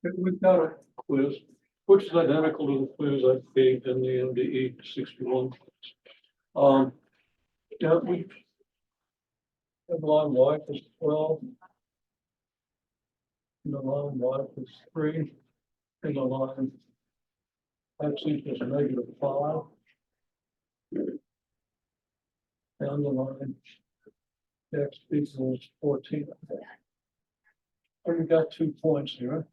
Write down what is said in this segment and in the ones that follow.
We've got a quiz, which is identical to the quiz I gave in the MDE 61. Yeah, we. The line Y is 12. And the line Y is 3. And the line X equals -5. And the line X equals 14. So we got 2 points here.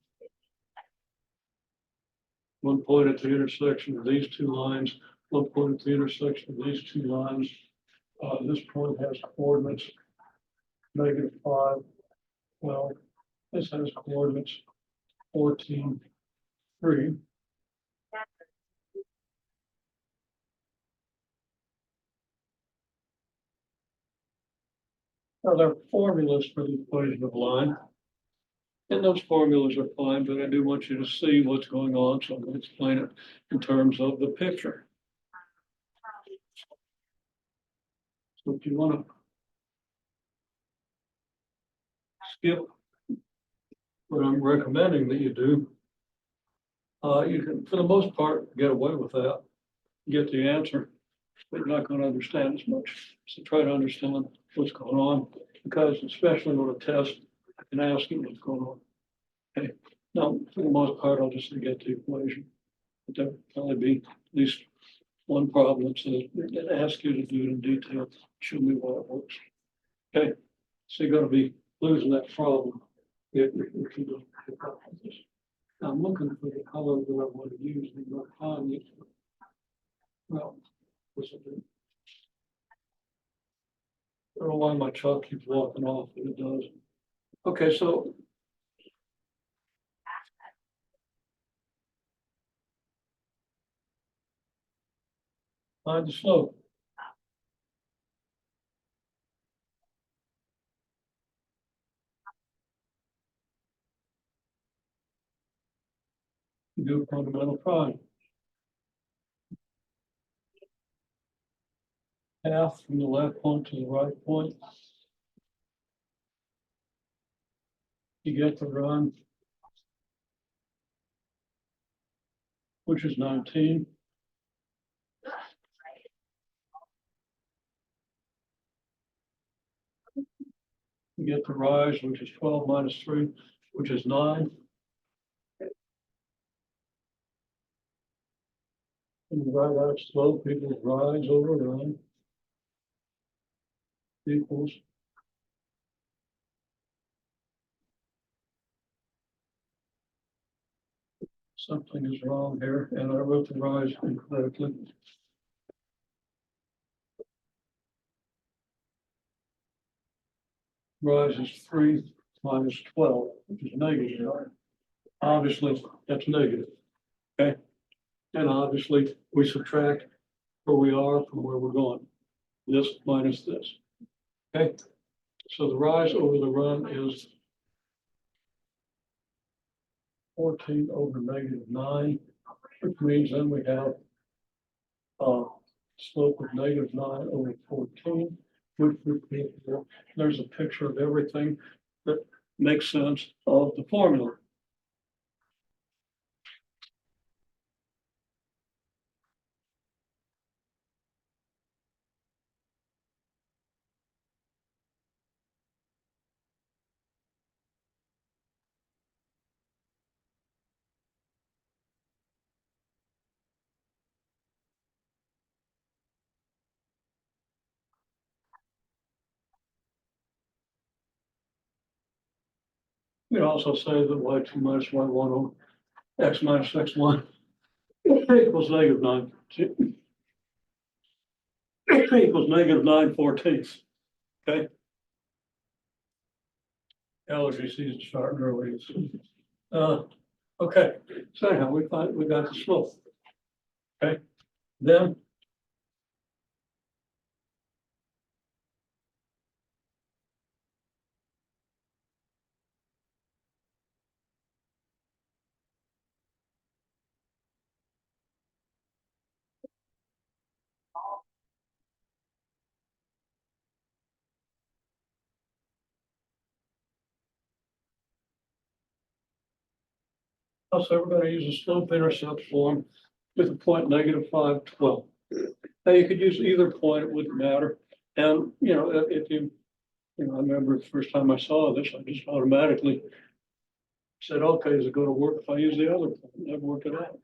One point at the intersection of these two lines, one point at the intersection of these two lines. This point has coordinates -5, 12. This has coordinates 14, 3. Now there are formulas for the equation of line. And those formulas are fine, but I do want you to see what's going on, so I'm going to explain it in terms of the picture. So if you want to skip what I'm recommending that you do, you can, for the most part, get away with that, get the answer, but you're not going to understand as much. So try to understand what's going on, because especially on a test, I can ask you what's going on. Okay, now, for the most part, I'll just get the equation. But there'll probably be at least one problem that says, that asks you to do it in detail, show me why it works. Okay, so you're gonna be losing that problem if you don't pick up on this. Now, I'm looking for the color that I want to use, and not find it. Well, what's it do? I don't know why my chalk keeps walking off, but it does. Okay, so find the slope. You do a fundamental prime. Half from the left point to the right point. You get the run, which is 19. You get the rise, which is 12 minus 3, which is 9. And you write out slope equals rise over run equals something is wrong here, and I wrote the rise incorrectly. Rise is 3 minus 12, which is negative. Obviously, that's negative. Okay. And obviously, we subtract where we are from where we're going. This minus this. Okay. So the rise over the run is 14 over -9, which means then we have slope of -9 over 14, which would be, there's a picture of everything that makes sense of the formula. You can also say that y2 minus y1 over x minus x1 equals -9. Equals -9/14. Okay. Allergy season starting early. Okay, so anyhow, we got the slope. Okay, then Also, everybody uses slope intercept form with a point -512. Now, you could use either point, it wouldn't matter. And, you know, if you, I remember the first time I saw this, I just automatically said, okay, is it going to work if I use the other point? Never worked it out.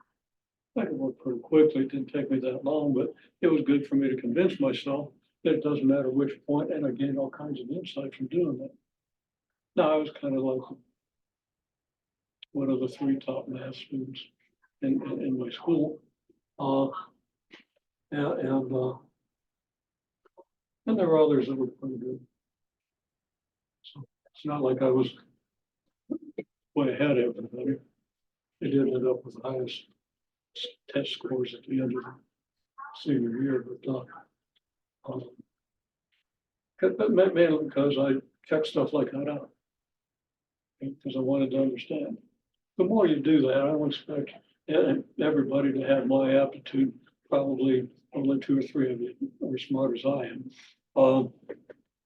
I could work pretty quickly. It didn't take me that long, but it was good for me to convince myself that it doesn't matter which point, and I gained all kinds of insight from doing that. Now, I was kind of like one of the three top math students in my school. Uh, and there were others that were pretty good. So it's not like I was way ahead of everybody. It did end up with the highest test scores at the end of the senior year, but mainly because I checked stuff like that out. Because I wanted to understand. The more you do that, I don't expect everybody to have my aptitude. Probably only 2 or 3 of you are as smart as I am.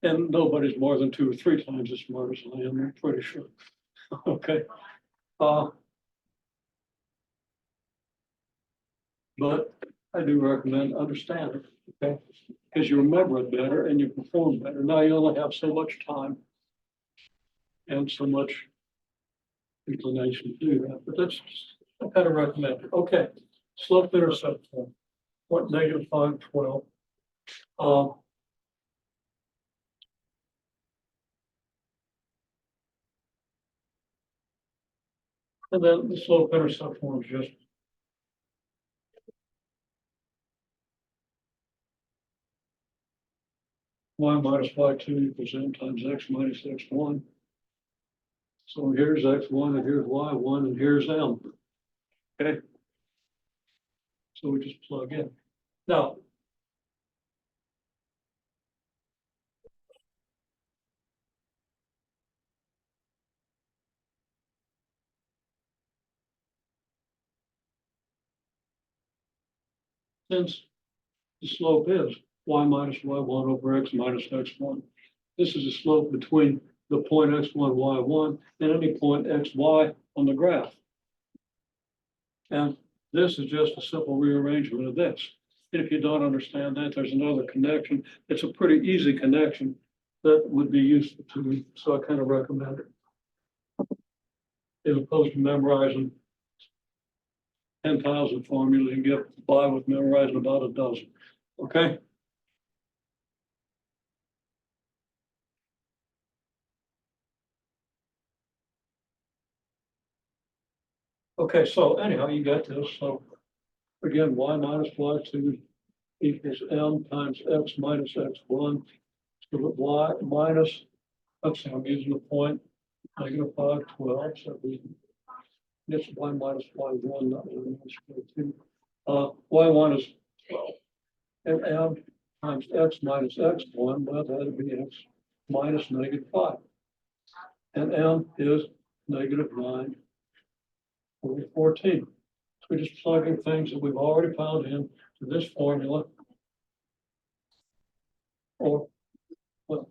And nobody's more than 2 or 3 times as smart as I am, I'm pretty sure. Okay. But I do recommend understanding, okay? Because you remember it better and you perform better. Now you only have so much time and so much inclination to do that, but that's, I kind of recommend it. Okay, slope intercept form, point -512. And then the slope intercept form is just y minus y2 equals m times x minus x1. So here's x1 and here's y1 and here's m. Okay. So we just plug in. Now, since the slope is y minus y1 over x minus x1, this is a slope between the point x1, y1 and any point xy on the graph. And this is just a simple rearrangement of this. And if you don't understand that, there's another connection. It's a pretty easy connection that would be useful to me, so I kind of recommend it. As opposed to memorizing 10,000 formulas, you get by with memorizing about a dozen, okay? Okay, so anyhow, you got this. So again, y minus y2 equals m times x minus x1. So that y minus, let's see, I'm using the point -512. So it's y minus y1, not y minus y2. Y1 is 12. And m times x minus x1, well, that'd be x minus -5. And m is -9 over 14. So we're just plugging things that we've already found in to this formula. Or what?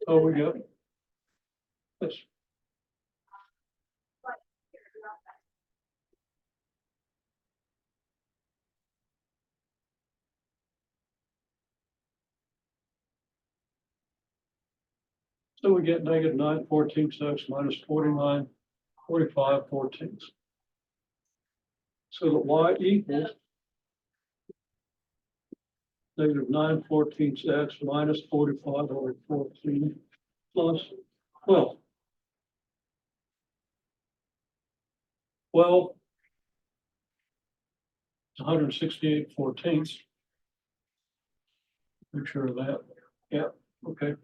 So we got this. So we get -9/14 x minus 49/45/14. So that y equals -9/14 x minus 45/14 plus 12. 12 is 168/14. Make sure of that. Yeah, okay.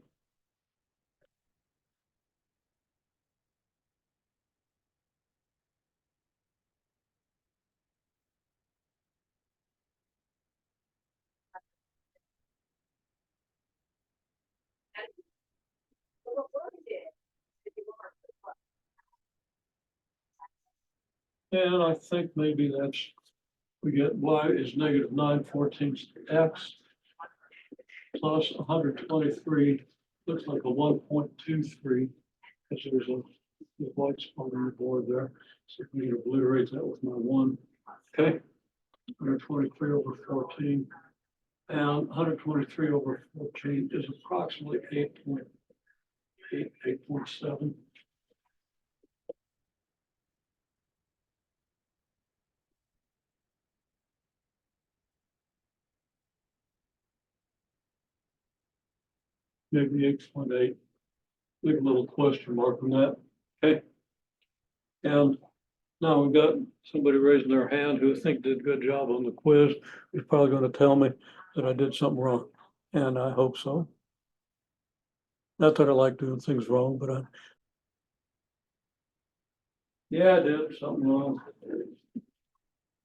And I think maybe that's, we get y is negative 9/14 x plus 123, looks like a 1.23, because there's a white spot on the board there. So we need to obliterate that with my 1. Okay, 123 over 14. And 123 over 14 is approximately 8.8, 8.7. Maybe 8.8. Leave a little question mark on that. Okay. And now we've got somebody raising their hand who I think did a good job on the quiz. He's probably going to tell me that I did something wrong, and I hope so. Not that I like doing things wrong, but yeah, I did something wrong.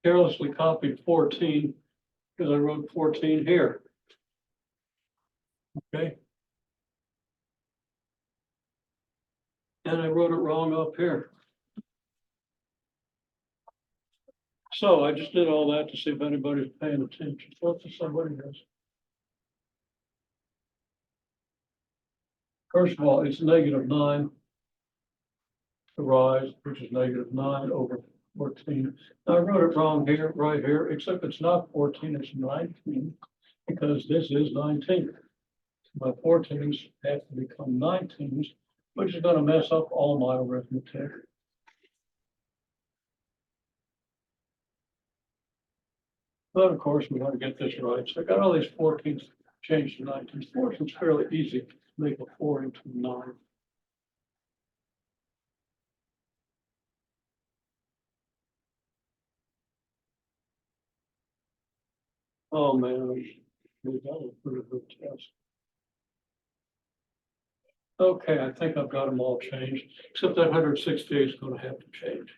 Carelessly copied 14 because I wrote 14 here. Okay. And I wrote it wrong up here. So I just did all that to see if anybody's paying attention. What if somebody is? First of all, it's -9 to rise, which is -9 over 14. Now, I wrote it wrong here, right here, except it's not 14, it's 19, because this is 19. My 14s have to become 19s, which is going to mess up all my arithmetic. But of course, we want to get this right. So I got all these 14s changed to 19s. 14's fairly easy to make a 4 into 9. Oh man, we got a pretty good test. Okay, I think I've got them all changed, except that 168 is going to have to change.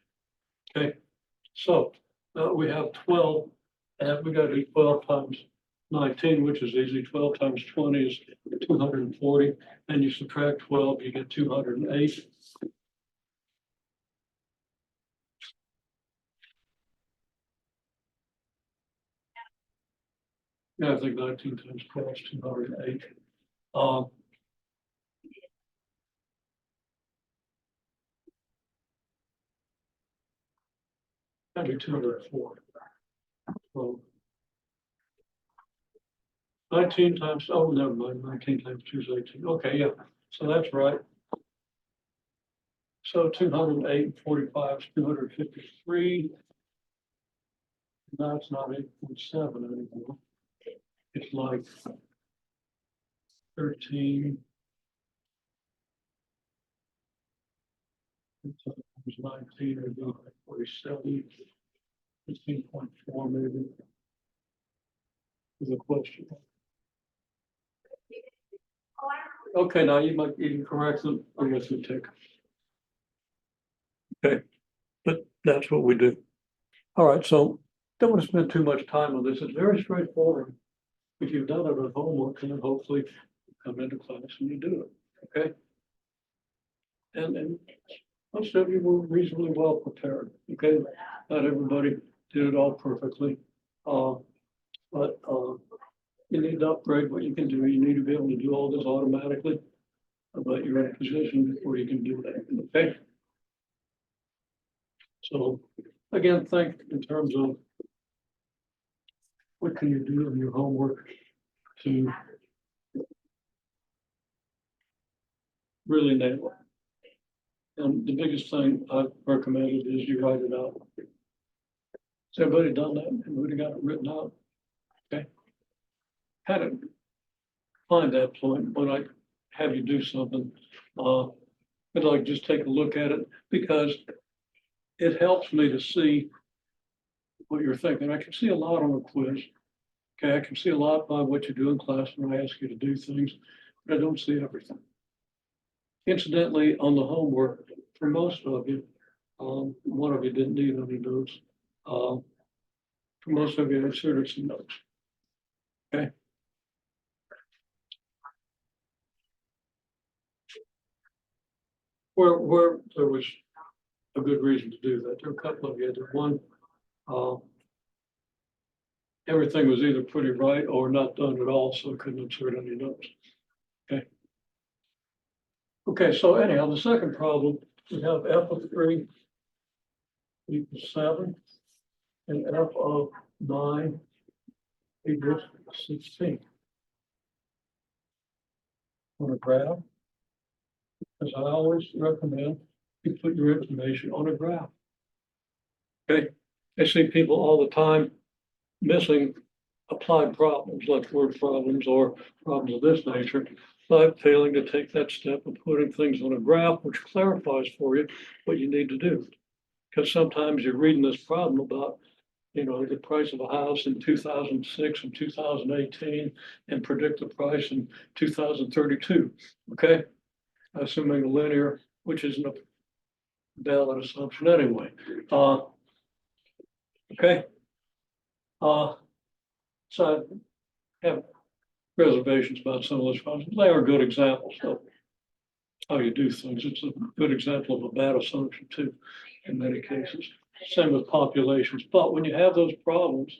Okay, so we have 12, and we got to do 12 times 19, which is easy. 12 times 20 is 240, and you subtract 12, you get 208. Yeah, I think 19 times 12 is 208. That'd be 204. So 19 times, oh, never mind, 19 times 2 is 18. Okay, yeah, so that's right. So 208 and 45 is 253. Now it's not 8.7 anymore. It's like 13. It's 19 or 47. 15.4 maybe. Is a question. Okay, now you might even correct them arithmetic. Okay, but that's what we do. All right, so don't want to spend too much time on this. It's very straightforward. If you've done it at homework, then hopefully you come into class and you do it. Okay. And most of you were reasonably well prepared. Okay, not everybody did it all perfectly. But you need to upgrade what you can do. You need to be able to do all this automatically. But you're in a position before you can do that. Okay. So again, think in terms of what can you do in your homework to really nail it. And the biggest thing I've recommended is you write it out. Has everybody done that? Everybody got it written out? Okay. Kind of find that point when I have you do something. I'd like just take a look at it because it helps me to see what you're thinking. I can see a lot on a quiz. Okay, I can see a lot by what you do in class when I ask you to do things, but I don't see everything. Incidentally, on the homework, for most of you, one of you didn't need any notes. For most of you, I inserted some notes. Okay. Where there was a good reason to do that. There are a couple of you. One, uh, everything was either pretty right or not done at all, so I couldn't insert any notes. Okay. Okay, so anyhow, the second problem, we have f of 3 equals 7 and f of 9 equals 16. On a graph, as I always recommend, you put your information on a graph. Okay, I see people all the time missing applied problems like word problems or problems of this nature by failing to take that step of putting things on a graph, which clarifies for you what you need to do. Because sometimes you're reading this problem about, you know, the price of a house in 2006 and 2018 and predict the price in 2032. Okay, assuming a linear, which isn't a valid assumption anyway. Okay. So I have reservations about some of those functions. They are good examples of how you do things. It's a good example of a bad assumption too, in many cases. Same with populations. But when you have those problems,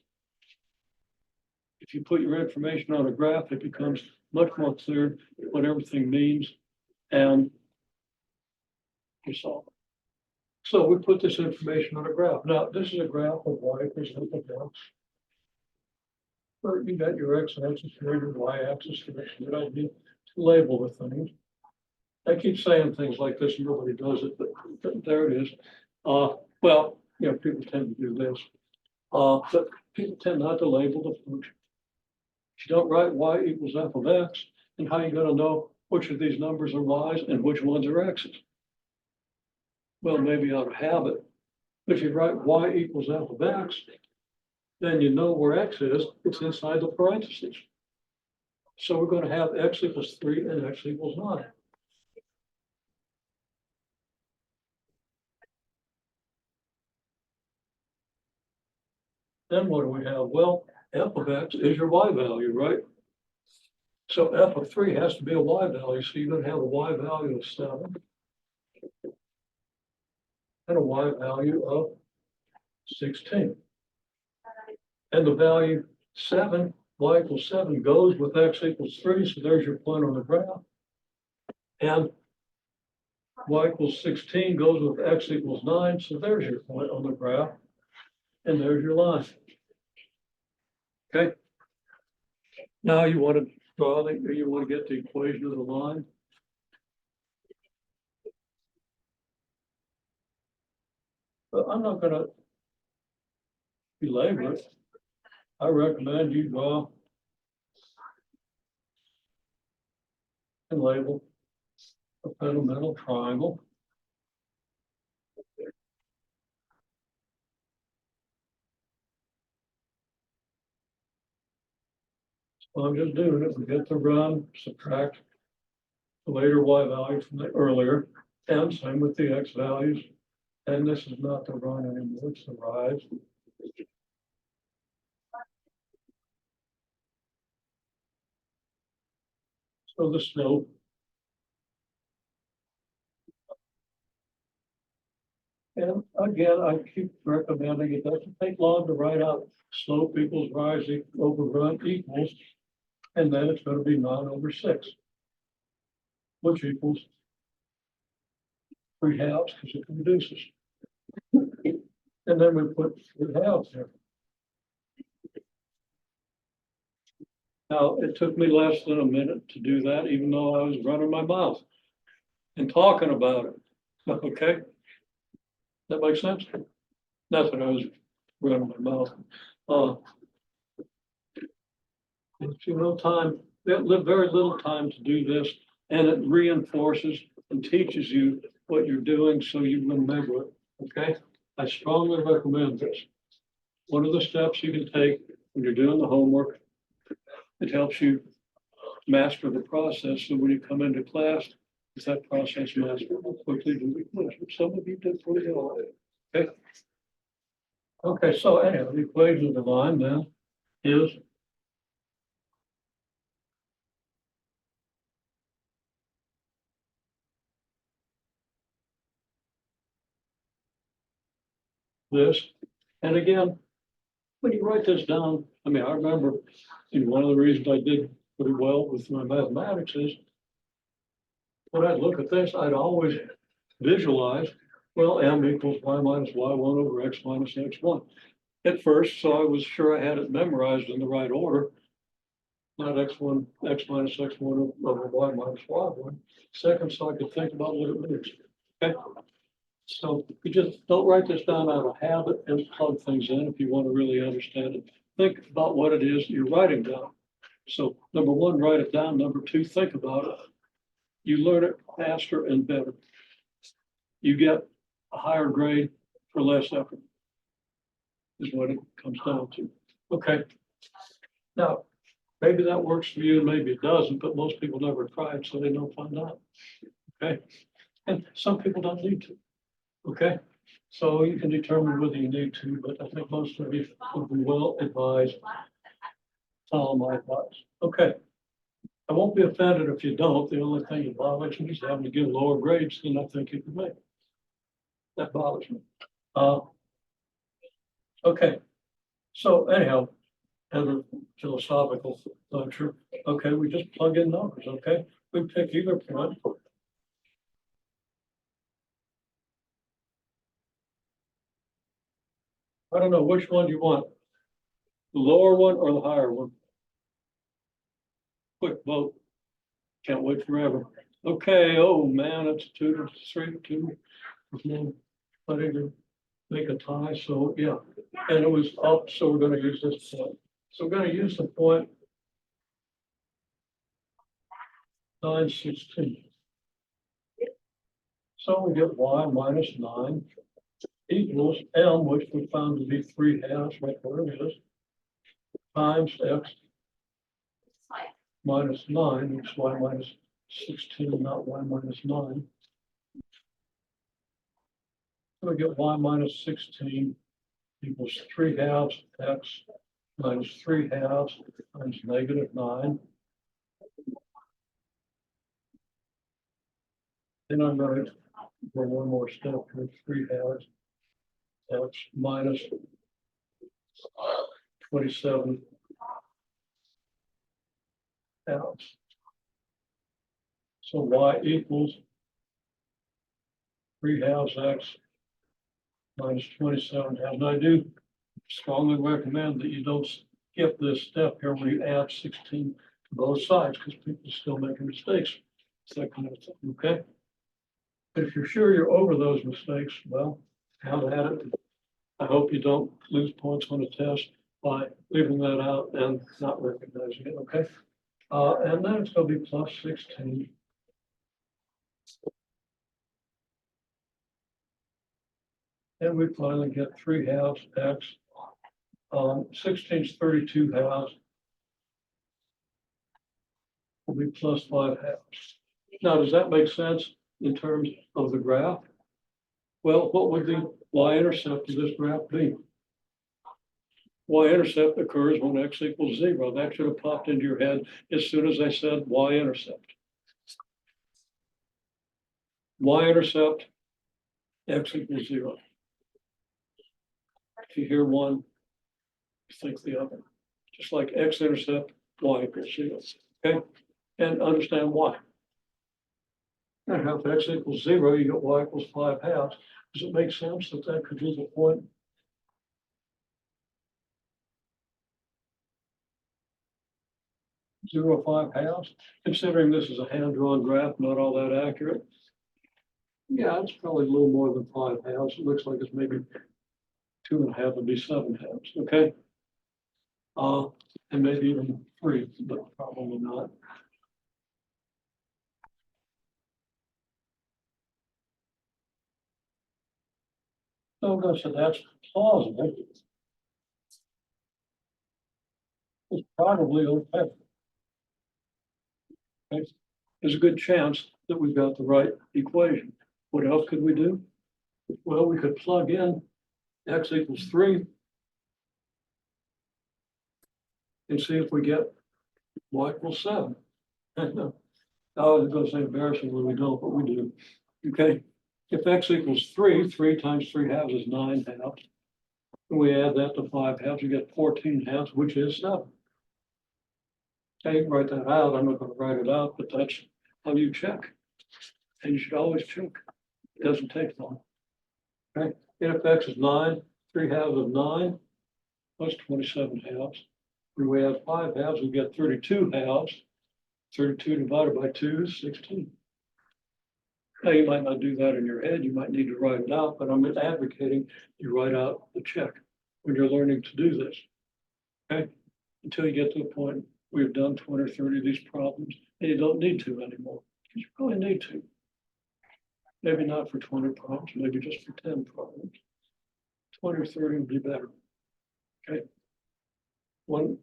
if you put your information on a graph, it becomes much more clear what everything means and you solve it. So we put this information on a graph. Now, this is a graph of y equals something else. Or you got your x-axis here, your y-axis here. You don't need to label the things. I keep saying things like this, and nobody does it, but there it is. Well, you know, people tend to do this. But people tend not to label the function. If you don't write y equals f of x, then how are you going to know which of these numbers are y's and which ones are x's? Well, maybe out of habit. But if you write y equals f of x, then you know where x is. It's inside the parentheses. So we're going to have x equals 3 and x equals 9. Then what do we have? Well, f of x is your y value, right? So f of 3 has to be a y value. So you're going to have a y value of 7 and a y value of 16. And the value 7, y equals 7 goes with x equals 3. So there's your point on the graph. And y equals 16 goes with x equals 9. So there's your point on the graph. And there's your line. Okay. Now you want to draw you want to get the equation of the line. But I'm not going to belabor it. I recommend you draw and label a fundamental triangle. So I'm just doing it. We get the run, subtract the later y value from the earlier, and same with the x values. And this is not the run anymore, it's the rise. So the slope. And again, I keep recommending it doesn't take long to write out slope equals rise over run equals, and then it's going to be 9 over 6, which equals 3 halves because it reduces. And then we put 3 halves there. Now, it took me less than a minute to do that, even though I was running my mouth and talking about it. Okay? That makes sense? That's what I was running my mouth. If you know time, very little time to do this, and it reinforces and teaches you what you're doing so you remember it. Okay? I strongly recommend this. One of the steps you can take when you're doing the homework, it helps you master the process. So when you come into class, with that process mastered, quickly do the question. Some of you did pretty well. Okay. Okay, so anyhow, the equation of the line then is this. And again, when you write this down, I mean, I remember, one of the reasons I did pretty well with my mathematics is when I look at this, I'd always visualize, well, m equals y minus y1 over x minus x1 at first, so I was sure I had it memorized in the right order. Not x1, x minus x1 over y minus y1. Second, so I could think about what it means. Okay. So you just don't write this down out of habit and plug things in if you want to really understand it. Think about what it is you're writing down. So number one, write it down. Number two, think about it. You learn it faster and better. You get a higher grade for less effort, is what it comes down to. Okay. Now, maybe that works for you, and maybe it doesn't, but most people never try it, so they don't find out. Okay. And some people don't need to. Okay. So you can determine whether you need to, but I think most of you would be well advised. Follow my advice. Okay. I won't be offended if you don't. The only thing that bothers me is having to give lower grades than I think you can make. That bothers me. Okay. So anyhow, as a philosophical lecture, okay, we just plug in numbers, okay? We pick either point. I don't know, which one do you want? The lower one or the higher one? Quick vote. Can't wait forever. Okay, oh man, it's 2-3, 2. I didn't make a tie, so yeah. And it was up, so we're gonna use this point. So we're gonna use the point 916. So we get y minus 9 equals m, which we found to be 3/2, right where it is, times x minus 9, which is y minus 16, not y minus 9. So we get y minus 16 equals 3/2 x minus 3/2 times -9. Then I'm going to go one more step here, 3/2 x minus 27 halves. So y equals 3/2 x minus 27 halves. And I do strongly recommend that you don't skip this step here where you add 16 to both sides, because people are still making mistakes. It's that kind of thing, okay? But if you're sure you're over those mistakes, well, have at it. I hope you don't lose points on a test by leaving that out and not recognizing it, okay? And then it's going to be plus 16. And we finally get 3/2 x. 16 is 32 halves. Will be plus 5/2. Now, does that make sense in terms of the graph? Well, what would the y-intercept of this graph be? Y-intercept occurs when x equals 0. That should have popped into your head as soon as I said y-intercept. Y-intercept, x equals 0. If you hear one, you think the other. Just like x-intercept, y equals 0. Okay? And understand why. And if x equals 0, you get y equals 5/2. Does it make sense that that could be the point? Zero 5/2, considering this is a hand-drawn graph, not all that accurate. Yeah, it's probably a little more than 5/2. It looks like it's maybe 2.5 would be 7/2, okay? And maybe even 3, but probably not. So that's plausible. It's probably okay. There's a good chance that we've got the right equation. What else could we do? Well, we could plug in x equals 3 and see if we get y equals 7. I was going to say embarrassing when we don't, but we do. Okay. If x equals 3, 3 times 3/2 is 9/2. And we add that to 5 halves, you get 14 halves, which is 7. I can write that out. I'm not gonna write it out, but that's how you check. And you should always check. It doesn't take long. Okay, and if x is 9, 3 halves of 9, that's 27 halves. When we have 5 halves, we get 32 halves. 32 divided by 2 is 16. Now, you might not do that in your head. You might need to write it out, but I'm advocating you write out the check when you're learning to do this. Okay, until you get to a point where you've done 20 or 30 of these problems and you don't need to anymore. You probably need to. Maybe not for 20 problems, maybe just for 10 problems. 20 or 30 would be better. Okay. One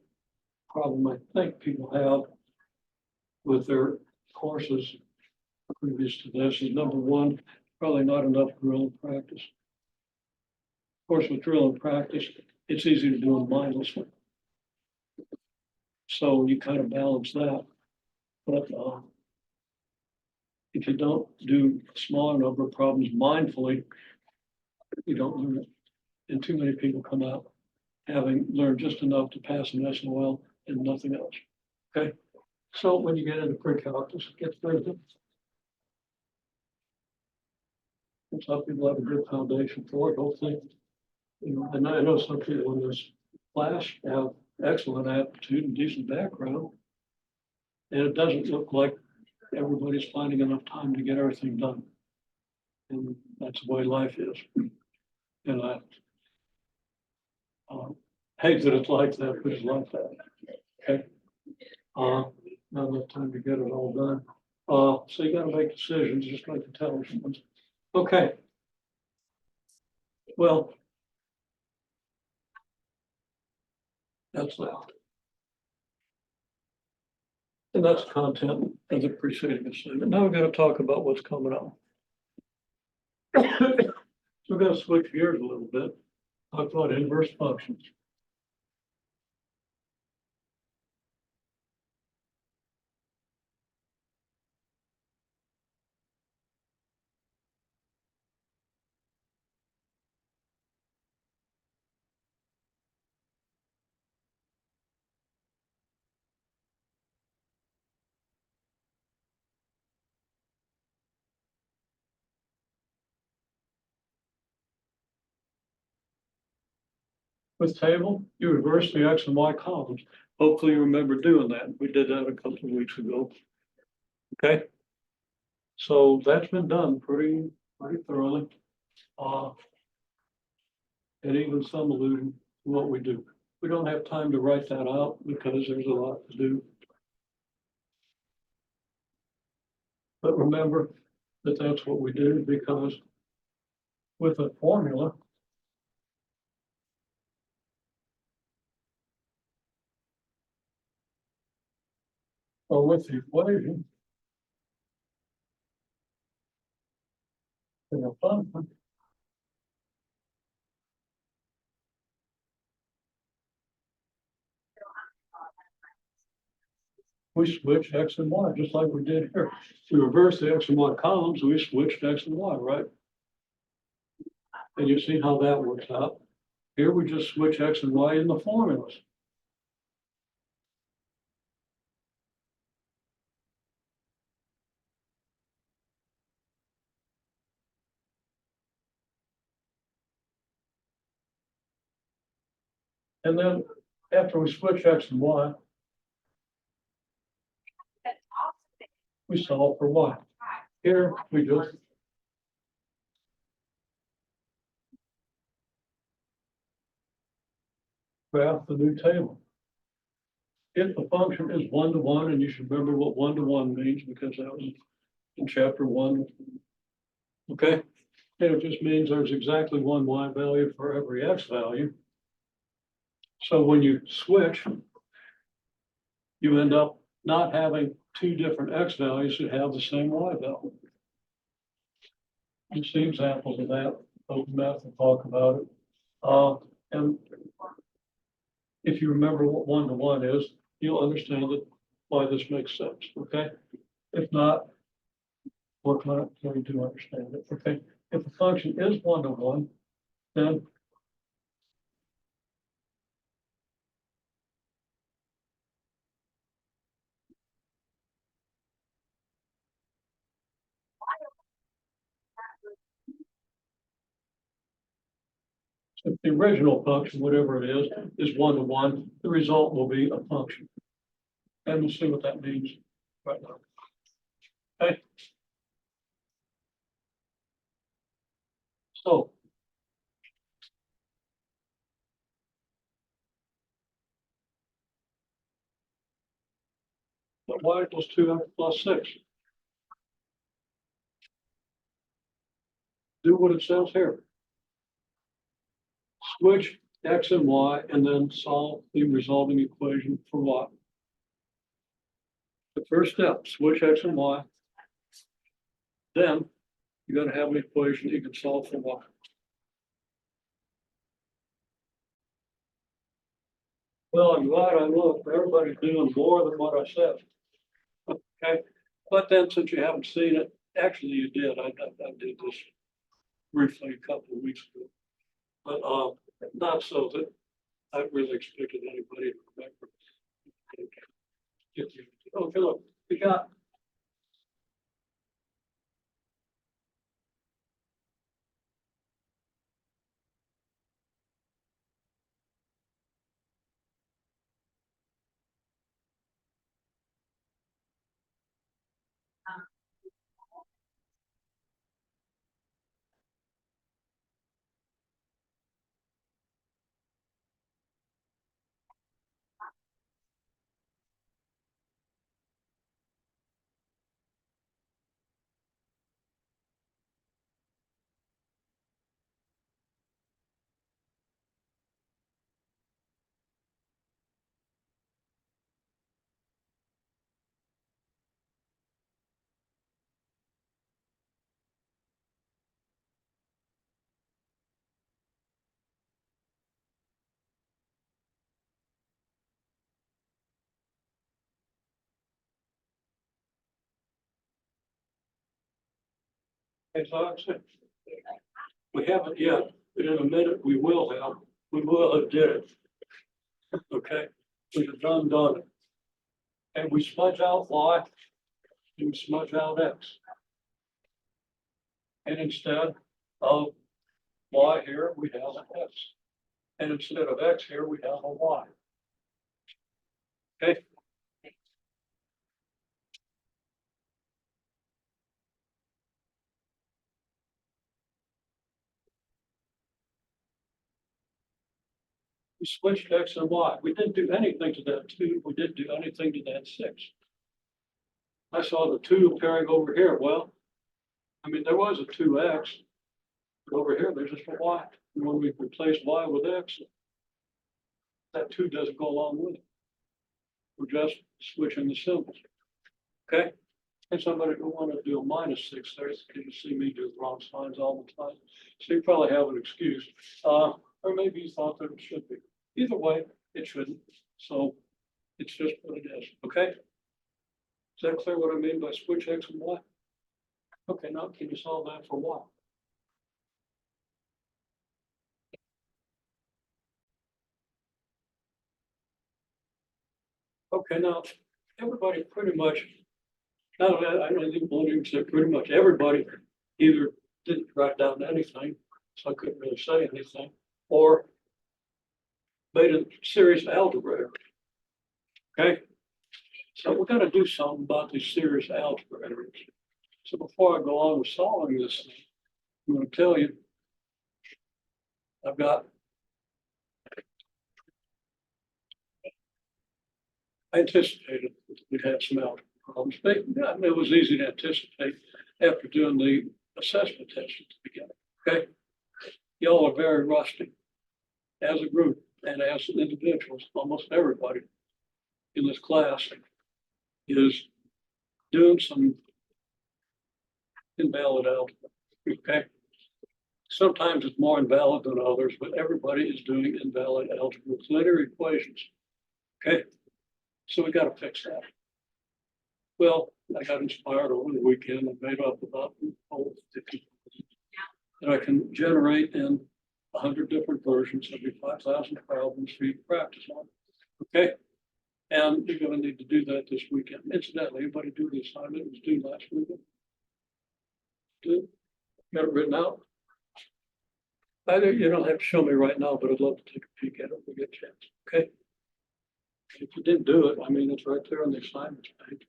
problem I think people have with their courses previous to this is number one, probably not enough drill and practice. Of course, with drill and practice, it's easy to do them mindlessly. So you kind of balance that. But if you don't do a smaller number of problems mindfully, you don't learn it. And too many people come out having learned just enough to pass an SOL and nothing else. Okay. So when you get into pre-calculus, it gets very difficult. And some people have a good foundation for it, hopefully. You know, and I know some people in this class have excellent aptitude and decent background. And it doesn't look like everybody's finding enough time to get everything done. And that's the way life is. And I hate that it's like that, but it's like that. Okay. Not enough time to get it all done. So you gotta make decisions, just like the television ones. Okay. Well, that's that. And that's content of the preceding assignment. Now we're gonna talk about what's coming up. So we're gonna switch gears a little bit, talk about inverse functions. With table, you reverse the X and Y columns. Hopefully you remember doing that. We did that a couple of weeks ago. Okay. So that's been done pretty thoroughly. And even some allusion to what we do. We don't have time to write that out because there's a lot to do. But remember that that's what we do, because with a formula, or with the equation, in a function, we switch X and Y, just like we did here. To reverse the X and Y columns, we switched X and Y, right? And you see how that works out. Here we just switch X and Y in the formulas. And then after we switch X and Y, we solve for Y. Here we just graph the new table. If the function is 1-to-1, and you should remember what 1-to-1 means because that was in chapter 1. Okay, and it just means there's exactly one Y value for every X value. So when you switch, you end up not having two different X values that have the same Y value. You see examples of that. Open Math will talk about it. And if you remember what 1-to-1 is, you'll understand that why this makes sense. Okay. If not, work on it until you do understand it. Okay. If the function is 1-to-1, then If the original function, whatever it is 1 to 1, the result will be a function. And we'll see what that means right now. Okay. So. But y equals 2x plus 6. Do what it says here. Switch x and y and then solve the resulting equation for y. The first step, switch x and y. Then you're going to have an equation you can solve for y. Well, I'm glad I looked. Everybody's doing more than what I said. Okay, but then since you haven't seen it, actually you did. I did this briefly a couple of weeks ago. But not so that I really expected anybody to remember. Okay, look, we got as I said, we haven't yet, but in a minute we will have. We will have did it. Okay, we have done it. And we smudge out y, and we smudge out x. And instead of y here, we have an x. And instead of x here, we have a y. Okay. We switched x and y. We didn't do anything to that 2. We didn't do anything to that 6. I saw the 2 appearing over here. Well, I mean, there was a 2x, but over here, there's just a y. And when we replace y with x, that 2 doesn't go along with it. We're just switching the symbols. Okay? And somebody who want to do a -6 there, you see me do wrong signs all the time. So you probably have an excuse. Or maybe you thought that it should be. Either way, it shouldn't. So it's just what it is. Okay? Is that clear what I mean by switch x and y? Okay, now can you solve that for y? Okay, now everybody pretty much, now I don't think one said pretty much everybody either didn't write down anything, so I couldn't really say anything, or made a serious algebra error. Okay, so we're going to do something about these serious algebra errors. So before I go on with solving this thing, I'm going to tell you, I anticipated we'd have some algebra problems. It was easy to anticipate after doing the assessment test at the beginning. Okay, y'all are very rusty as a group and as individuals. Almost everybody in this class is doing some invalid algebra. Okay, sometimes it's more invalid than others, but everybody is doing invalid algebra with linear equations. Okay, so we got to fix that. Well, I got inspired over the weekend and made up about 50 that I can generate in 100 different versions. There'll be 5,000 problems for you to practice on. Okay, and you're going to need to do that this weekend. Incidentally, anybody do the assignment it was due last weekend? Got it written out? You don't have to show me right now, but I'd love to take a peek at it when we get a chance, okay? If you didn't do it, I mean, it's right there on the assignments page. It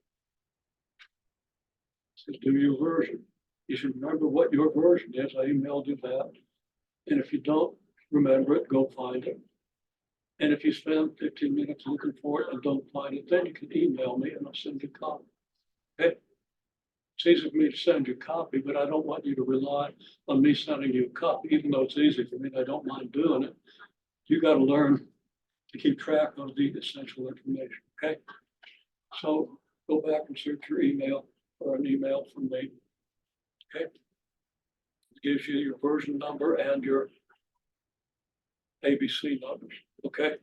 says do your version. You should remember what your version is. I emailed you that. And if you don't remember it, go find it. And if you spend 15 minutes looking for it and don't find it, then you can email me and I'll send you a copy. Okay? It's easy for me to send you a copy, but I don't want you to rely on me sending you a copy, even though it's easy for me. I don't mind doing it. You got to learn to keep track of the essential information. Okay? So go back and search your email or an email from me. Okay? It gives you your version number and your ABC numbers. Okay?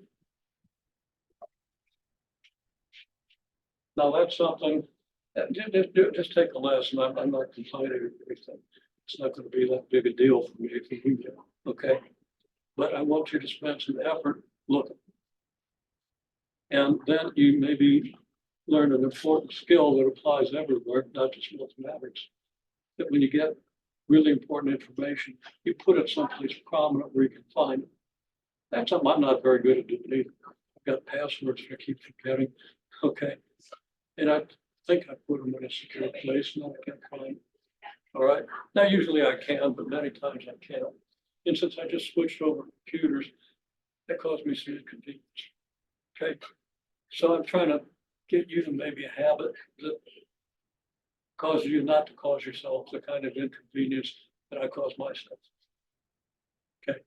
Now that's something, just take a lesson. I'm not complaining or anything. It's not going to be that big a deal for me if you email. Okay? But I want you to spend some effort looking. And then you maybe learn an important skill that applies everywhere, not just mathematics. That when you get really important information, you put it someplace prominent where you can find it. That's something I'm not very good at doing either. I've got passwords that I keep forgetting. Okay. And I think I put them in a secure place and I can't find them. All right. Now, usually I can, but many times I can't. And since I just switched over computers, that caused me some inconvenience. Okay. So I'm trying to get you to maybe a habit that causes you not to cause yourself the kind of inconvenience that I cause myself. Okay.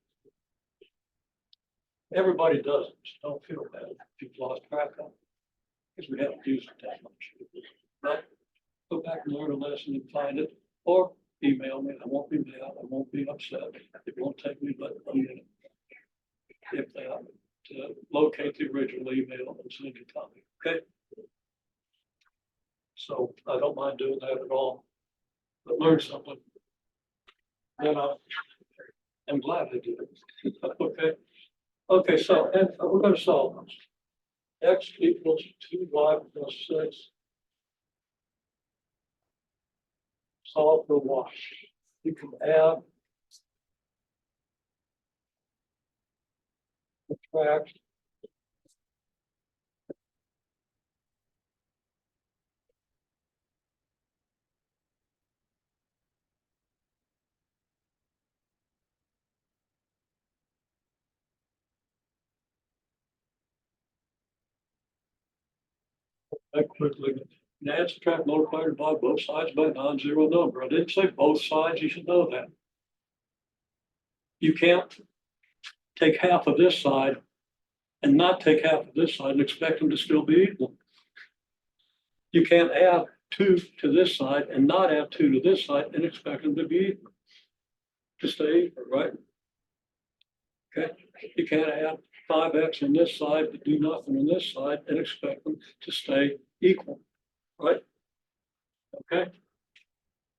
Everybody does it, so don't feel bad if you've lost track of it, because we haven't used it that much. But go back and learn a lesson and find it, or email me. I won't be mad. I won't be upset. It won't take me but a minute, if that, to locate the original email and send you a copy. Okay. So I don't mind doing that at all, but learn something. And I'm glad I did it. Okay. Okay, so and we're going to solve this. X equals 2y plus 6. Solve for y. You can add, subtract, that quickly. And add, subtract, multiply, or divide both sides by a non-zero number. I didn't say both sides. You should know that. You can't take half of this side and not take half of this side and expect them to still be equal. You can't add 2 to this side and not add 2 to this side and expect them to be equal. To stay equal, right? Okay. You can't add 5x on this side but do nothing on this side and expect them to stay equal, right? Okay.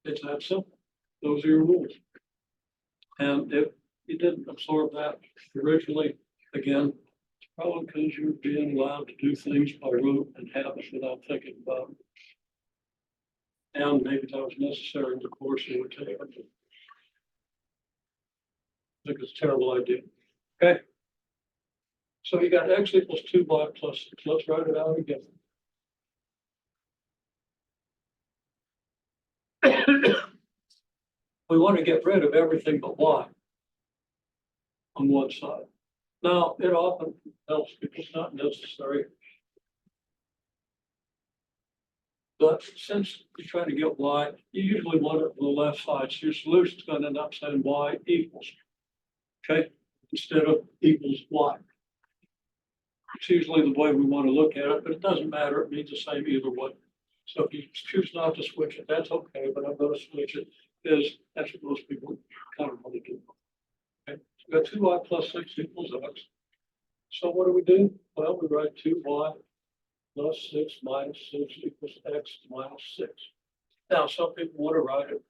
It's that simple. Those are your rules. And if you didn't absorb that originally, again, it's probably because you're being allowed to do things by rote and habit without thinking about it. And maybe that was necessary in the course you were taking. I think it's a terrible idea. Okay. So you got x equals 2y plus 6. Let's write it out again. We want to get rid of everything but y on one side. Now, it often helps people, it's not necessary. But since you're trying to get y, you usually want it on the left side. So your solution is going to end up saying y equals, okay, instead of equals y. It's usually the way we want to look at it, but it doesn't matter. It means the same either way. So if you choose not to switch it, that's okay, but I'm going to switch it because that's what most people kind of want to do. Okay, so we got 2y plus 6 equals x. So what do? Well, we write 2y plus 6 minus 6 equals x minus 6. Now, some people want to write it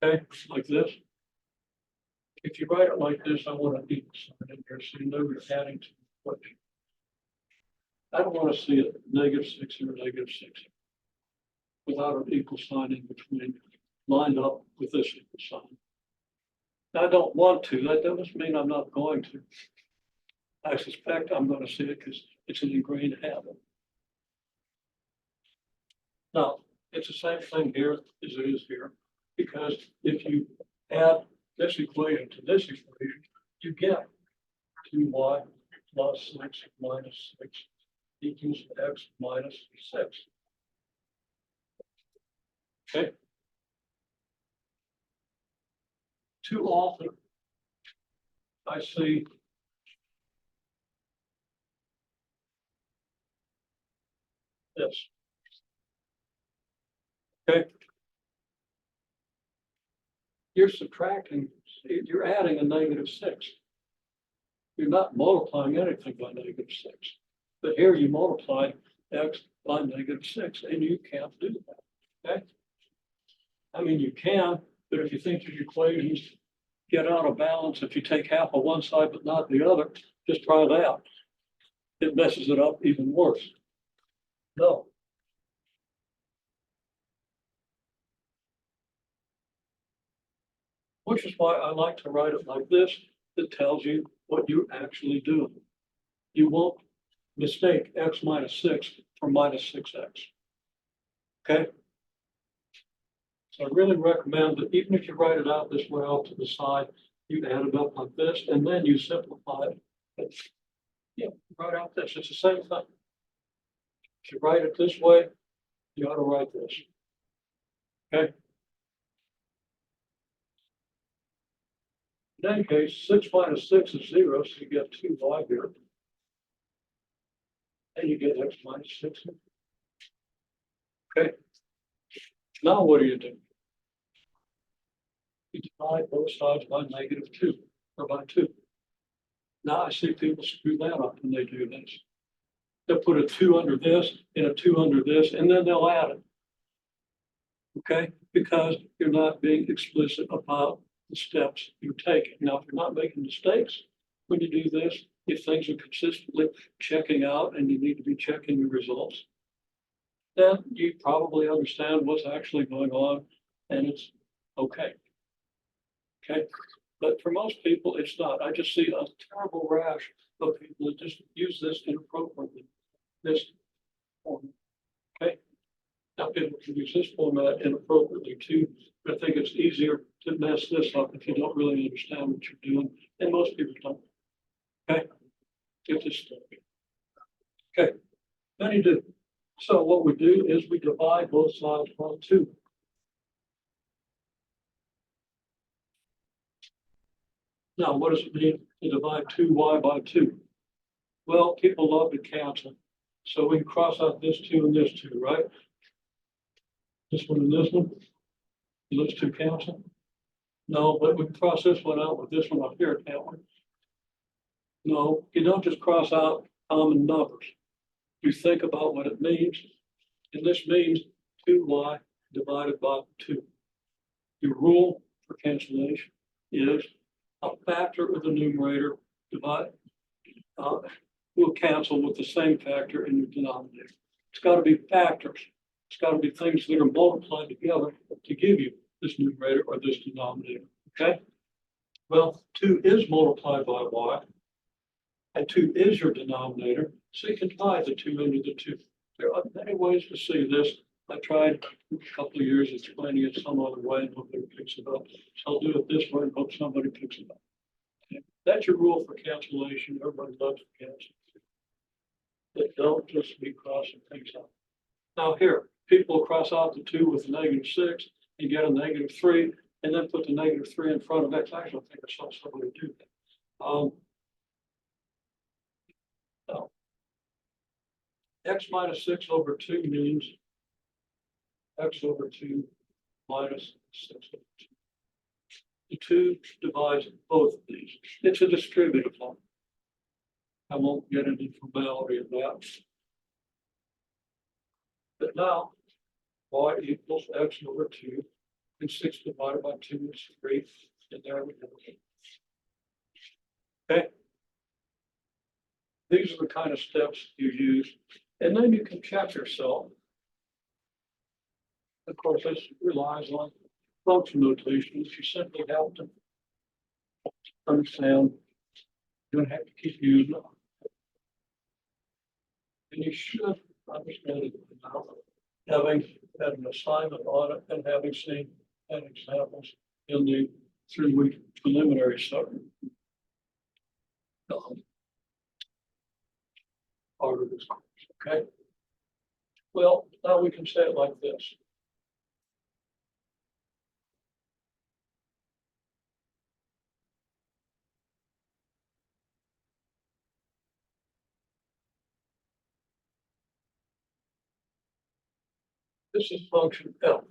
okay, like this. If you write it like this, I want to equal sign in here, so you know you're adding to the equation. I don't want to see it -6 or -6. without an equal sign in between, lined up with this equal sign. I don't want to, that doesn't mean I'm not going to. I suspect I'm going to see it because it's an ingrained habit. Now, it's the same thing here as it is here, because if you add this equation to this equation, you get 2y plus 6 minus 6 equals x minus 6. Okay. Too often, I see this. Okay. You're subtracting, you're adding a -6. You're not multiplying anything by -6. But here you multiply x by -6, and you can't do that. Okay. I mean, you can, but if you think your equations get out of balance, if you take half of one side but not the other, just try that. It messes it up even worse. No. Which is why I like to write it like this. That tells you what you're actually doing. You won't mistake x minus 6 for minus 6x. Okay? So I really recommend that even if you write it out this way off to the side, you add it up like this, and then you simplify it. Yeah, write out this. It's the same thing. If you write it this way, you ought to write this. Okay? In any case, 6 minus 6 is 0, so you get 2y here. And you get x minus 6. Okay. Now what do? You divide both sides by -2 or by 2. Now I see people screw that up when they do this. They'll put a 2 under this and a 2 under this, and then they'll add it. Okay, because you're not being explicit about the steps you're taking. Now, if you're not making mistakes when you do this, if things are consistently checking out and you need to be checking your results, then you probably understand what's actually going on and it's okay. Okay, but for most people, it's not. I just see a terrible rash of people that just use this inappropriately. This format. Okay. Now people can use this format inappropriately too, but I think it's easier to mess this up if you don't really understand what you're doing, and most people don't. Okay. Get this stuff. Okay. Then you do. So what we do is we divide both sides by 2. Now, what does it mean to divide 2y by 2? Well, people love to cancel. So we can cross out this 2 and this 2, right? This one and this one. Those 2 cancel. No, but we can cross this one out with this one up here, can't we? No, you don't just cross out common numbers. You think about what it means. And this means 2y divided by 2. Your rule for cancellation is a factor of the numerator will cancel with the same factor in your denominator. It's got to be factors. It's got to be things that are multiplied together to give you this numerator or this denominator. Okay? Well, 2 is multiplied by y, and 2 is your denominator, so you can divide the 2 into the 2. There are many ways to see this. I tried a couple of years explaining it some other way and nobody picks it up. So I'll do it this way and hope somebody picks it up. Okay. That's your rule for cancellation. Everybody loves to cancel. But don't just be crossing things out. Now here, people cross out the 2 with a -6 and get a -3, and then put the -3 in front of x. Actually, I think I saw somebody do that. No. X minus 6 over 2 means x over 2 minus 6 over 2. The 2 divides both of these. It's a distributive form. I won't get into formality of that. But now, y equals x over 2, and 6 divided by 2 is 3, and there we go. Okay? These are the kind of steps you use, and then you can check yourself. Of course, this relies on function notation, which you simply have to understand. You don't have to keep using it. And you should understand it now, having had an assignment on it and having seen an examples in the 3-week preliminary study. Part of this course, okay? Well, now we can say it like this. This is function F.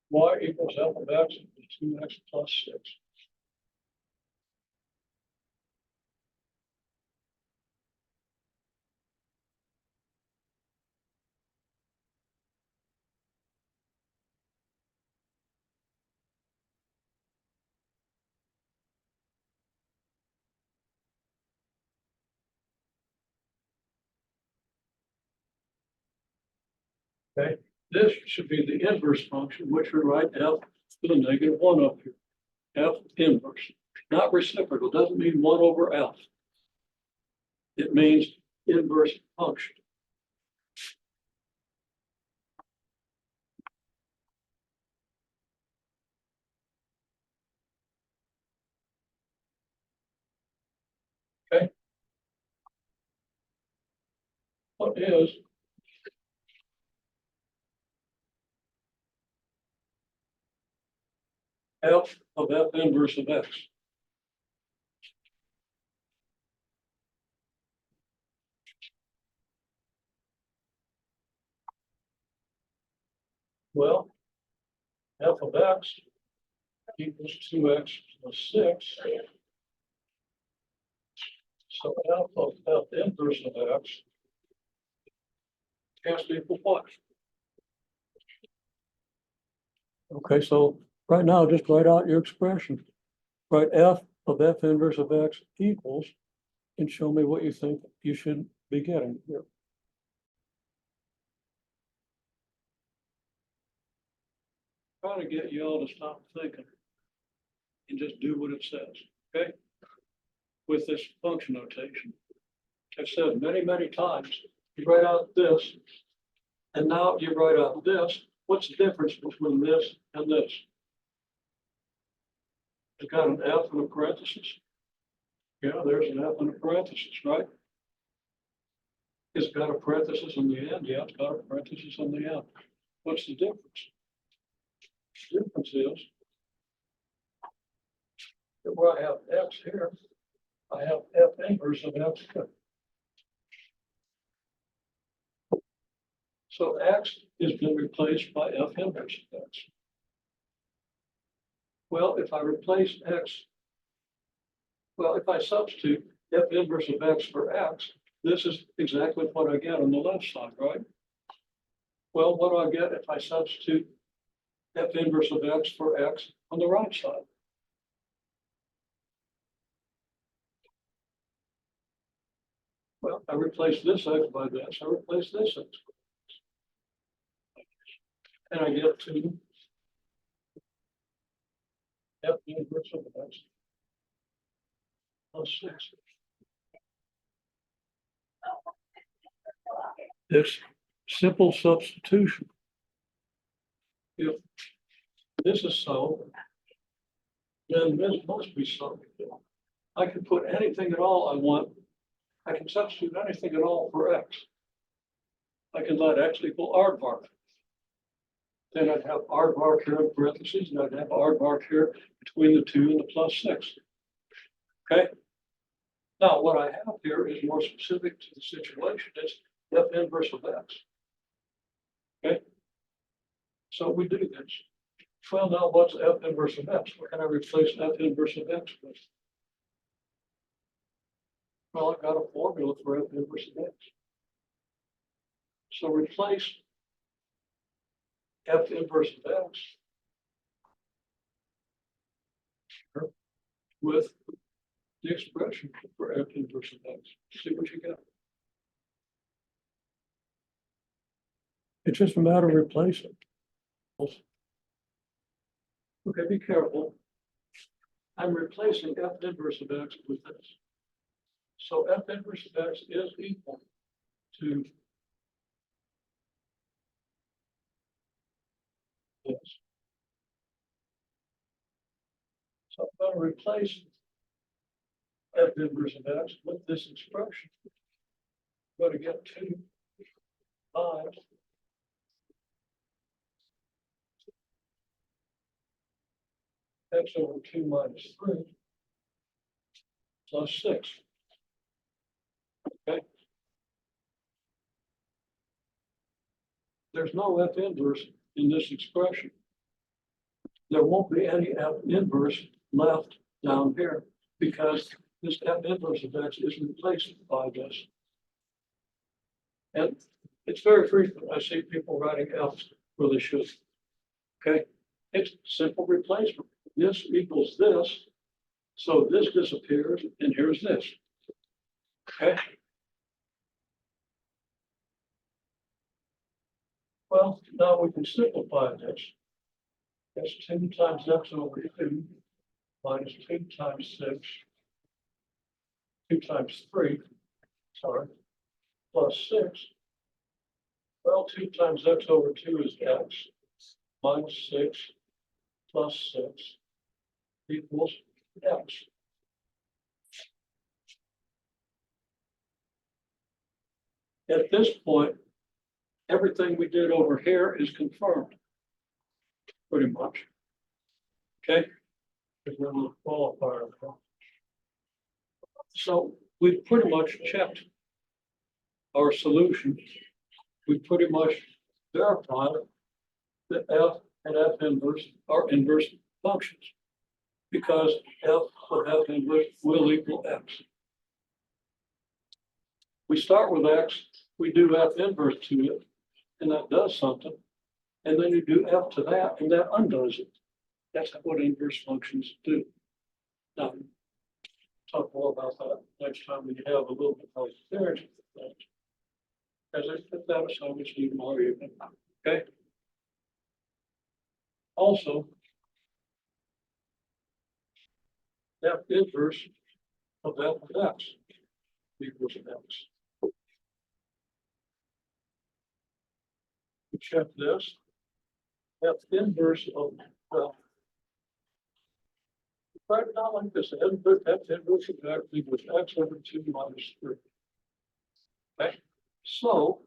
Y equals f of x equals 2x plus 6. Okay, this should be the inverse function, which we write f with a -1 up here. F inverse, not reciprocal, doesn't mean 1 over f. It means inverse function. Okay. What is f of f inverse of x? Well, f of x equals 2x plus 6. So f of f inverse of x has to equal what? Okay, so right now, just write out your expression. Write f of f inverse of x equals, and show me what you think you should be getting here. Trying to get you all to stop thinking and just do what it says, okay? With this function notation. I've said many, many times, you write out this, and now you write out this. What's the difference between this and this? It's got an F and a parenthesis. Yeah, there's an F and a parenthesis, right? It's got a parenthesis on the end. Yeah, it's got a parenthesis on the end. What's the difference? The difference is that where I have X here, I have F inverse of X here. So X has been replaced by F inverse of X. Well, if I replace X, well, if I substitute F inverse of X for X, this is exactly what I get on the left side, right? Well, what do I get if I substitute F inverse of X for X on the right side? Well, I replace this X by this, I replace this X by this. And I get 2 F inverse of X plus 6. It's simple substitution. If this is so, then this must be so. I can put anything at all I want. I can substitute anything at all for X. I can let X equal aardvark. Then I'd have aardvark here in parentheses, and I'd have aardvark here between the 2 and the plus 6. Okay. Now, what I have here is more specific to the situation. It's F inverse of X. Okay. So we do this. Well, now what's F inverse of X? What can I replace F inverse of X with? Well, I've got a formula for F inverse of X. So replace F inverse of X the expression for F inverse of X. See what you got. It's just a matter of replacing. Okay, be careful. I'm replacing F inverse of X with this. So F inverse of X is equal to this. So I'm going to replace F inverse of X with this expression. I'm going to get 2 times X over 2 minus 3 plus 6. Okay. There's no F inverse in this expression. There won't be any F inverse left down here because this F inverse of X is replaced by this. And it's very frequent. I see people writing F's where they should. Okay. It's simple replacement. This equals this. So this disappears and here's this. Okay. Well, now we can simplify this. That's 2 times X over 2 minus 2 times 6, 2 times 3, sorry, plus 6. Well, 2 times X over 2 is X minus 6 plus 6 equals X. At this point, everything we did over here is confirmed, pretty much. Okay? There's no little qualifier. So we pretty much checked our solution. We pretty much verified that F and F inverse are inverse functions because F of F inverse will equal X. We start with X, we do F inverse to it, and that does something. And then you do F to that, and that undoes it. That's what inverse functions do. Now, talk more about that next time we have a little bit more experience with that. As I put that aside, we need more even. Okay. Also, F inverse of F of X equals X. We check this. F inverse of right now like this, F inverse of X equals X over 2 minus 3. Okay, so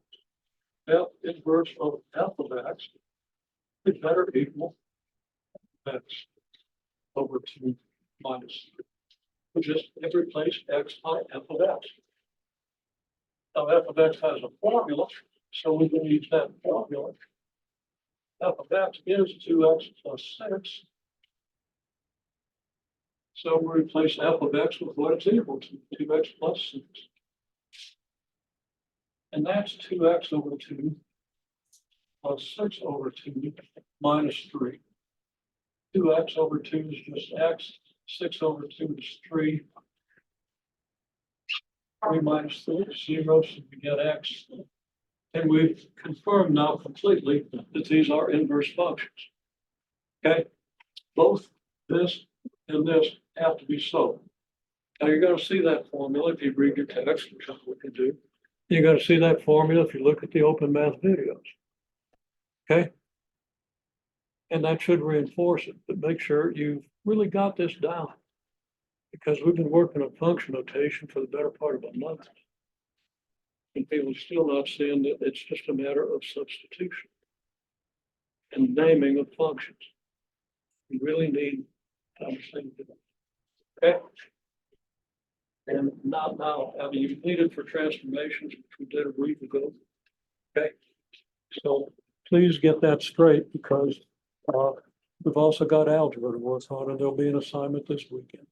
F inverse of F of X is better equal X over 2 minus 3. We just replace X by F of X. Now F of X has a formula, so we can use that formula. F of X is 2X plus 6. So we replace F of X with what it's equal to, 2X plus 6. And that's 2X over 2 plus 6 over 2 minus 3. 2X over 2 is just X. 6 over 2 is 3. 3 minus 3 is 0, so we get X. And we've confirmed now completely that these are inverse functions. Okay? Both this and this have to be so. Now you're going to see that formula if you read your text, which is what we can do. You're going to see that formula if you look at the open math videos. Okay? And that should reinforce it, but make sure you've really got this down because we've been working on function notation for the better part of a month. And people are still not seeing that it's just a matter of substitution and naming of functions. We really need to understand that. Okay. And not now, I mean, you've needed for transformations, which we did a week ago. Okay. So please get that straight because we've also got algebra to work on, and there'll be an assignment this weekend.